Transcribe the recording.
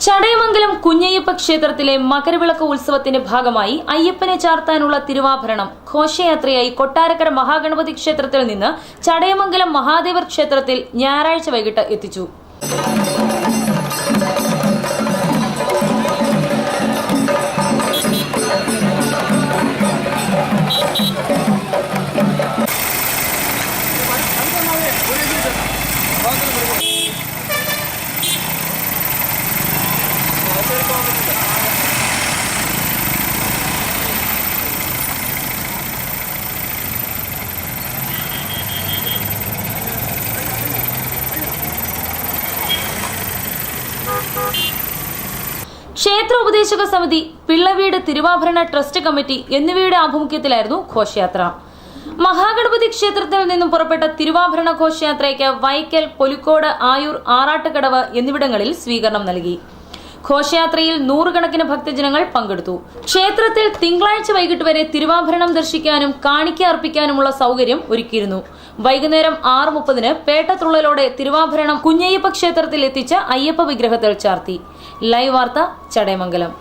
ചടയമംഗലം കുഞ്ഞയ്യപ്പ ക്ഷേത്രത്തിലെ മകരവിളക്ക് ഉത്സവത്തിന്റെ ഭാഗമായി അയ്യപ്പനെ ചാർത്താനുള്ള തിരുവാഭരണം ഘോഷയാത്രയായി കൊട്ടാരക്കര മഹാഗണപതി ക്ഷേത്രത്തിൽ നിന്ന് ചടയമംഗലം മഹാദേവർ ക്ഷേത്രത്തിൽ ഞായറാഴ്ച വൈകിട്ട് എത്തിച്ചു. ക്ഷേത്ര ഉപദേശക സമിതി, പിള്ളവീട് തിരുവാഭരണ ട്രസ്റ്റ് കമ്മിറ്റി എന്നിവയുടെ ആഭിമുഖ്യത്തിലായിരുന്നു ഘോഷയാത്ര. മഹാഗണപതി ക്ഷേത്രത്തിൽ നിന്നും പുറപ്പെട്ട തിരുവാഭരണ ഘോഷയാത്രയ്ക്ക് വൈക്കൽ, പൊലിക്കോട്, ആയൂർ, ആറാട്ടുകടവ് എന്നിവിടങ്ങളിൽ സ്വീകരണം നൽകി. ഘോഷയാത്രയിൽ നൂറുകണക്കിന് ഭക്തജനങ്ങൾ പങ്കെടുത്തു. ക്ഷേത്രത്തിൽ തിങ്കളാഴ്ച വൈകിട്ട് വരെ തിരുവാഭരണം ദർശിക്കാനും കാണിക്ക അർപ്പിക്കാനുമുള്ള സൗകര്യം ഒരുക്കിയിരുന്നു. വൈകുന്നേരം 6:30 പേട്ടതുള്ളലോടെ തിരുവാഭരണം കുഞ്ഞയ്യപ്പ ക്ഷേത്രത്തിൽ എത്തിച്ച് അയ്യപ്പ വിഗ്രഹത്തിൽ ചാർത്തി. ലൈവ് വാർത്ത, ചടയമംഗലം.